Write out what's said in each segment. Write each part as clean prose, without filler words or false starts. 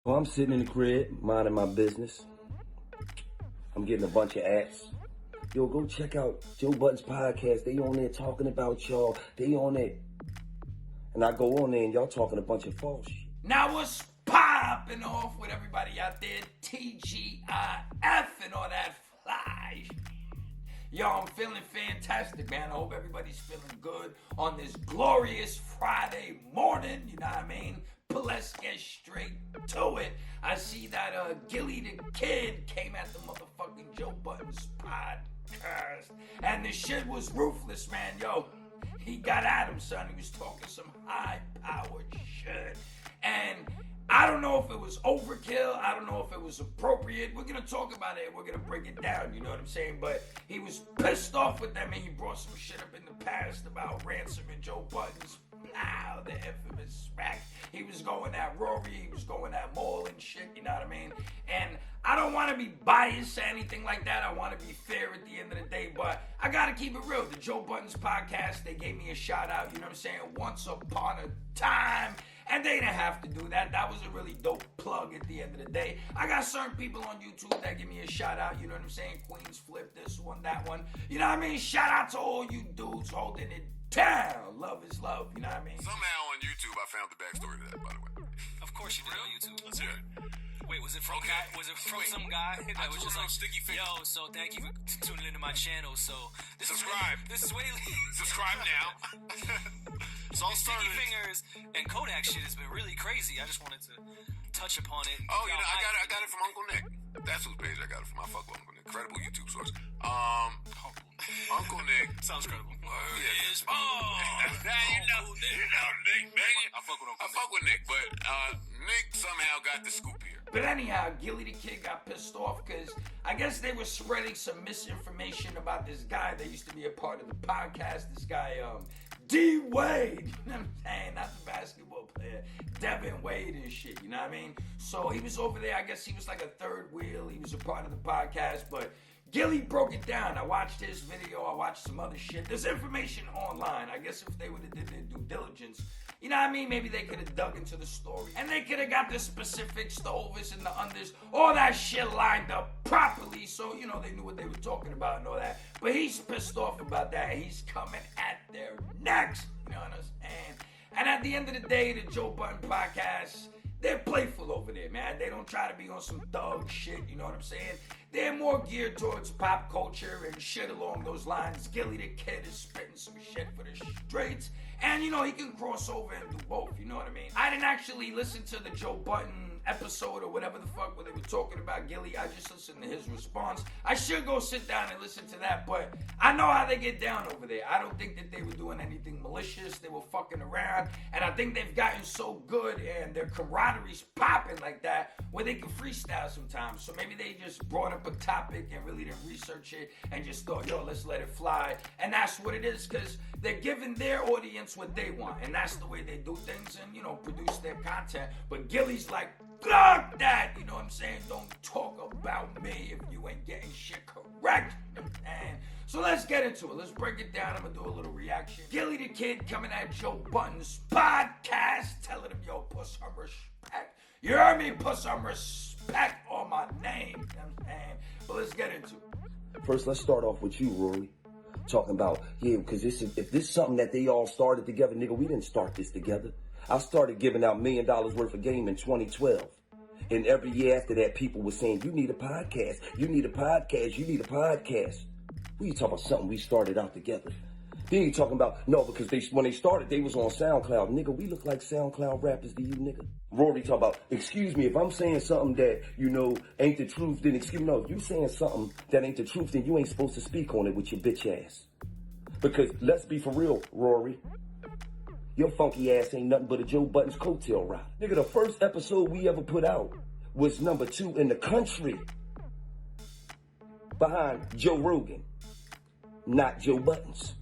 Well, I'm sitting in the crib, minding my business. I'm getting a bunch of apps. Yo, go check out Joe Buddens' podcast. They on there talking about y'all. They on there. And I go on there and y'all talking a bunch of false shit. Now what's popping off with everybody out there? TGIF and all that fly. Yo, I'm feeling fantastic, man. I hope everybody's feeling good on this glorious Friday morning. You know what I mean? But let's get straight to it. I see that Gillie Da Kid came at the motherfucking Joe Buddens podcast. And the shit was ruthless, man. Yo, he got at him, son. He was talking some high-powered shit. And I don't know if it was overkill. I don't know if it was appropriate. We're going to talk about it. We're going to break it down. You know what I'm saying? But he was pissed off with them, and he brought some shit up in the past about Ransom and Joe Buddens. Wow, the infamous smack. He was going at Rory. He was going at Maul and shit. You know what I mean? And I don't want to be biased or anything like that. I want to be fair at the end of the day. But I got to keep it real. The Joe Buddens podcast, they gave me a shout out. You know what I'm saying? Once upon a time. And they didn't have to do that. That was a really dope plug at the end of the day. I got certain people on YouTube that give me a shout out. You know what I'm saying? Queens Flip, this one, that one. You know what I mean? Shout out to all you dudes holding it down. Love is love. You know what I mean? Somehow on YouTube, I found the backstory to that, by the way. Of course you did on YouTube. Let's hear it. Wait, was it from some guy that was just like, yo, so thank you for tuning into my channel. So Subscribe. This is Whaley. Subscribe now. It's all Sticky started. Fingers and Kodak shit has been really crazy. I just wanted to touch upon it. Oh, you know, I got it from Uncle Nick. That's whose page I got it from. I fuck with Uncle Nick. Credible YouTube source. Uncle Nick. Sounds credible. Yes. You know Nick, baby. I fuck with Uncle I fuck with Nick, but Nick somehow got the scoop here. But anyhow, Gillie Da Kid got pissed off because I guess they were spreading some misinformation about this guy that used to be a part of the podcast. This guy, D. Wade. You know what I'm saying? Not the basketball player. Devin Wade and shit. You know what I mean? So he was over there. I guess he was like a third wheel. He was a part of the podcast. But Gillie broke it down. I watched his video. I watched some other shit. There's information online. I guess if they would have did their due diligence, you know what I mean? Maybe they could have dug into the story. And they could have got the specifics, the overs and the unders, all that shit lined up properly so, you know, they knew what they were talking about and all that. But he's pissed off about that. He's coming at their necks. You know what I'm saying? And at the end of the day, the Joe Budden podcast, they're playful over there, man. They don't try to be on some thug shit, you know what I'm saying? They're more geared towards pop culture and shit along those lines. Gillie Da Kid is spitting some shit for the straights. And, you know, he can cross over and do both, you know what I mean? I didn't actually listen to the Joe Budden episode or whatever the fuck where they were talking about Gillie. I just listened to his response. I should go sit down and listen to that, but I know how they get down over there. I don't think that they were doing anything malicious. They were fucking around. And I think they've gotten so good and their camaraderie's popping like that where they can freestyle sometimes. So maybe they just brought up a topic and really didn't research it and just thought, yo, let's let it fly. And that's what it is because they're giving their audience what they want. And that's the way they do things and, you know, produce their content. But Gillie's like, fuck that! You know what I'm saying? Don't talk about me if you ain't getting shit correct. And so let's get into it. Let's break it down. I'm gonna do a little reaction. Gillie Da Kid coming at Joe Budden's podcast, telling him, yo, put some respect. You heard me? Put some respect on my name. You know what I'm saying? But let's get into it. First, let's start off with you, Rory. Talking about, yeah, because if this is something that they all started together, nigga, we didn't start this together. I started giving out $1 million worth of game in 2012. And every year after that, people were saying, you need a podcast. You need a podcast. You need a podcast. What are you talking about something we started out together? Then you talking about, no, because when they started, they was on SoundCloud. Nigga, we look like SoundCloud rappers to you, nigga. Rory talking about, excuse me, if I'm saying something that, you know, ain't the truth, then excuse me. No, if you saying something that ain't the truth, then you ain't supposed to speak on it with your bitch ass. Because let's be for real, Rory. Your funky ass ain't nothing but a Joe Buddens coattail ride. Nigga, the first episode we ever put out was #2 in the country. Behind Joe Rogan, not Joe Buddens.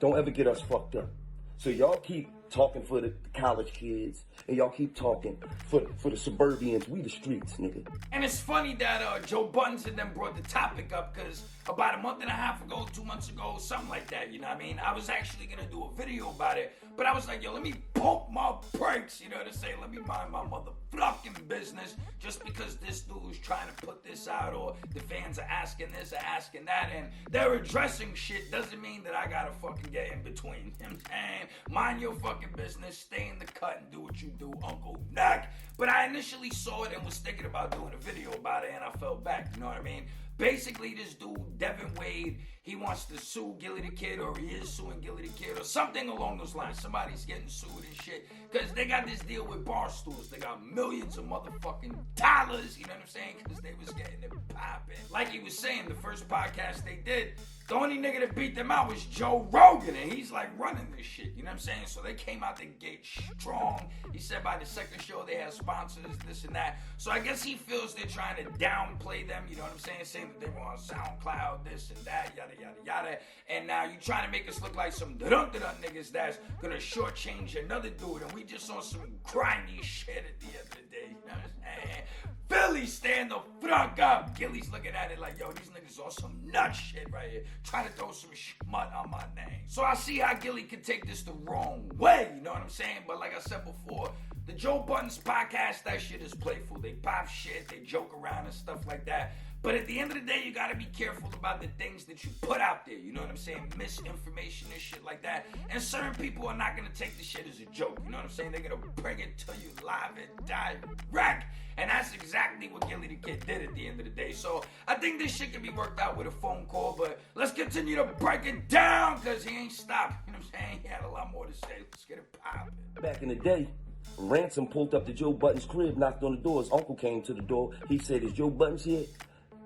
Don't ever get us fucked up. So y'all keep talking for the college kids, and y'all keep talking for the suburbians. We the streets, nigga. And it's funny that Joe Buddens and them brought the topic up because about a month and a half ago, 2 months ago, something like that, you know what I mean? I was actually going to do a video about it, but I was like, yo, let me pump my brakes, you know what I'm saying? Let me mind my motherfucking business just because this dude's trying to put this out or the fans are asking this or asking that and they're addressing shit doesn't mean that I gotta fucking get in between. You know what I'm saying? Mind your fucking business, stay in the cut and do what you do, Uncle Neck. But I initially saw it and was thinking about doing a video about it and I fell back, you know what I mean? Basically, this dude, Devin Wade, he wants to sue Gillie Da Kid, or he is suing Gillie Da Kid, or something along those lines. Somebody's getting sued and shit. Because they got this deal with Barstools. They got millions of motherfucking dollars, you know what I'm saying? Because they was getting it popping. Like he was saying, the first podcast they did, the only nigga that beat them out was Joe Rogan, and he's like running this shit, you know what I'm saying? So they came out the gate strong. He said by the second show they had sponsors, this and that. So I guess he feels they're trying to downplay them, you know what I'm saying? Saying that they were on SoundCloud, this and that, yada, yada, yada. And now you trying to make us look like some dun-dun-dun niggas that's gonna shortchange another dude, and we just on some grimy shit at the end of the day, you know what I'm saying? Philly, stand the fuck up. Gillie's looking at it like, yo, these niggas on some nut shit right here. Trying to throw some schmut on my name. So I see how Gillie could take this the wrong way, you know what I'm saying? But like I said before, the Joe Buddens podcast, that shit is playful. They pop shit, they joke around and stuff like that. But at the end of the day, you gotta be careful about the things that you put out there. You know what I'm saying? Misinformation and shit like that. And certain people are not gonna take the shit as a joke. You know what I'm saying? They're gonna bring it to you live and direct. And that's exactly what Gillie Da Kid did at the end of the day. So I think this shit can be worked out with a phone call. But let's continue to break it down, because he ain't stopped. You know what I'm saying? He had a lot more to say. Let's get it poppin'. Back in the day, Ransom pulled up to Joe Buddens' crib, knocked on the door. His uncle came to the door. He said, "Is Joe Buddens here?"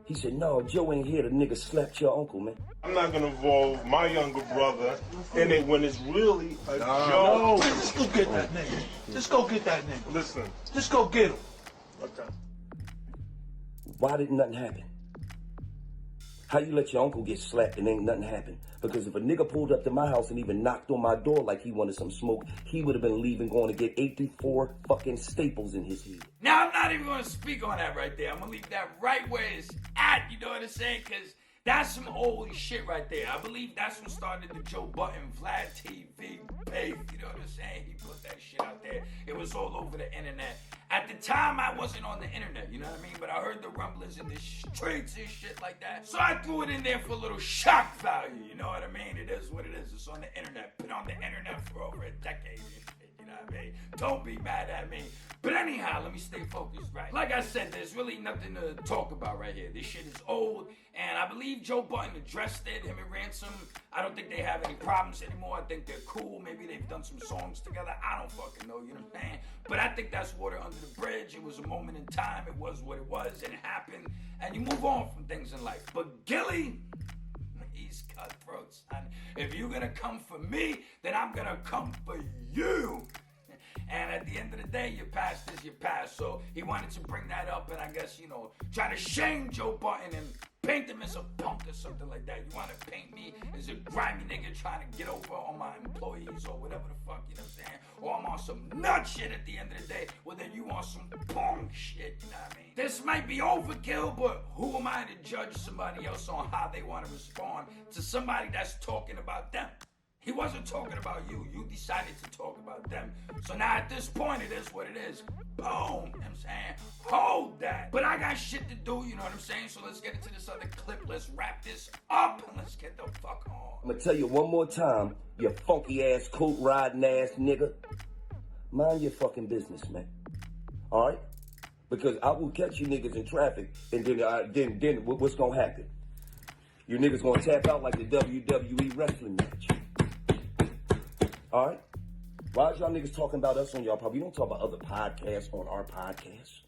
He said, "No, Joe ain't here. The nigga slapped your uncle, man." I'm not gonna involve my younger brother in it when it's really a joke. No, just go get that nigga. Just go get that nigga. Listen. Just go get him. Okay. Why didn't nothing happen? How you let your uncle get slapped and ain't nothing happen? Because if a nigga pulled up to my house and even knocked on my door like he wanted some smoke, he would have been leaving going to get 84 fucking staples in his head. Now, I'm not even going to speak on that right there. I'm going to leave that right where it's at, you know what I'm saying? Because that's some old shit right there. I believe that's what started the Joe Budden Vlad TV beef, you know what I'm saying? He put that shit out there. It was all over the internet. At the time, I wasn't on the internet, you know what I mean? But I heard the rumblings in the streets and shit like that. So I threw it in there for a little shock value, you know what I mean? It is what it is. It's on the internet. Been on the internet for over a decade and shit, you know what I mean? Don't be mad at me. But anyhow, let me stay focused, right? Like I said, there's really nothing to talk about right here. This shit is old, and I believe Joe Budden addressed it, him and Ransom. I don't think they have any problems anymore. I think they're cool. Maybe they've done some songs together. I don't fucking know, you know what I'm saying? But I think that's water under the bridge. It was a moment in time. It was what it was, and it happened. And you move on from things in life. But Gillie, he's cutthroat, son. If you're gonna come for me, then I'm gonna come for you. And at the end of the day, your past is your past. So he wanted to bring that up and I guess, you know, try to shame Joe Budden and paint him as a punk or something like that. You want to paint me as a grimy nigga trying to get over on my employees or whatever the fuck, you know what I'm saying? Or I'm on some nut shit at the end of the day. Well, then you on some punk shit, you know what I mean? This might be overkill, but who am I to judge somebody else on how they want to respond to somebody that's talking about them? He wasn't talking about you. You decided to talk about them. So now at this point, it is what it is. Boom. You know what I'm saying? Hold that. But I got shit to do, you know what I'm saying? So let's get into this other clip. Let's wrap this up and let's get the fuck on. I'm gonna tell you one more time, you funky ass, coat riding ass nigga. Mind your fucking business, man. Alright? Because I will catch you niggas in traffic and then what's gonna happen? You niggas gonna tap out like the WWE wrestling match. Alright? Why is y'all niggas talking about us on y'all podcast? We don't talk about other podcasts on our podcast.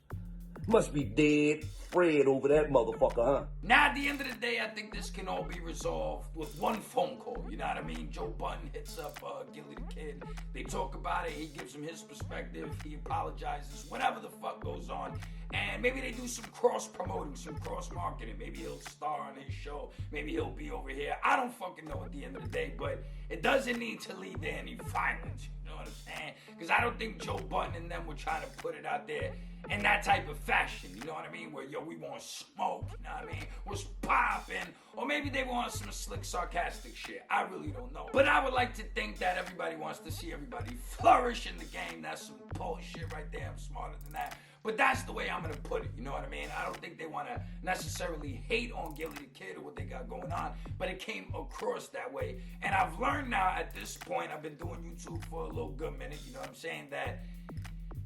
Must be dead Fred over that motherfucker, huh? Now, at the end of the day, I think this can all be resolved with one phone call. You know what I mean? Joe Budden hits up Gillie Da Kid. They talk about it. He gives him his perspective. He apologizes. Whatever the fuck goes on. And maybe they do some cross-promoting, some cross-marketing. Maybe he'll star on his show. Maybe he'll be over here. I don't fucking know at the end of the day. But it doesn't need to lead to any violence. You know what I'm saying? Because I don't think Joe Buddens and them were trying to put it out there in that type of fashion, you know what I mean? Where, yo, we want smoke, you know what I mean? What's poppin'? Or maybe they want some slick, sarcastic shit. I really don't know. But I would like to think that everybody wants to see everybody flourish in the game. That's some bullshit right there. I'm smarter than that. But that's the way I'm going to put it, you know what I mean? I don't think they want to necessarily hate on Gillie Da Kid or what they got going on, but it came across that way. And I've learned now at this point, I've been doing YouTube for a little good minute, you know what I'm saying, that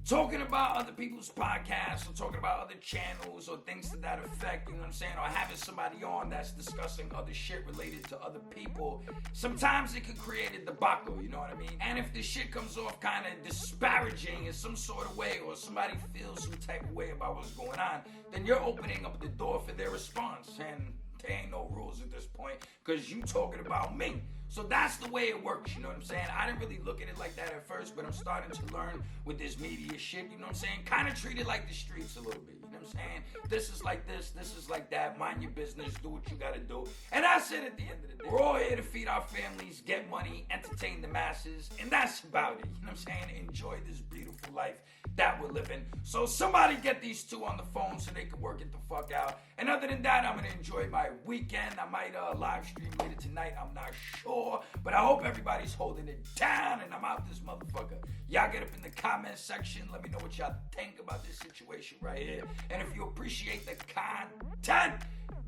talking about other people's podcasts or talking about other channels or things to that effect, you know what I'm saying, or having somebody on that's discussing other shit related to other people, sometimes it can create a debacle, you know what I mean? And if the shit comes off kind of disparaging in some sort of way, or somebody feels some type of way about what's going on, then you're opening up the door for their response. And there ain't no rules at this point, because you talking about me. So that's the way it works, you know what I'm saying? I didn't really look at it like that at first, but I'm starting to learn with this media shit, you know what I'm saying? Kind of treat it like the streets a little bit, you know what I'm saying? This is like this is like that, mind your business, do what you gotta do. And that's it at the end of the day. We're all here to feed our families, get money, entertain the masses, and that's about it, you know what I'm saying? Enjoy this beautiful life that we're living. So somebody get these two on the phone so they can work it the fuck out. And other than that, I'm gonna enjoy my weekend. I might live stream later tonight, I'm not sure, but I hope everybody's holding it down, and I'm out this motherfucker. Y'all get up in the comment section, let me know what y'all think about this situation right here. And if you appreciate the content,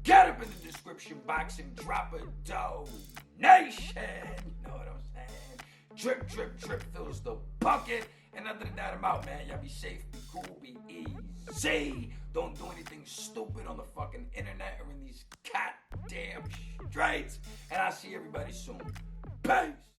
get up in the description box and drop a donation. You know what I'm saying? Drip, drip, drip fills the bucket. And other than that, I'm out, man. Y'all be safe, be cool, be easy. Don't do anything stupid on the fucking internet or in these goddamn streets. And I'll see everybody soon. Peace.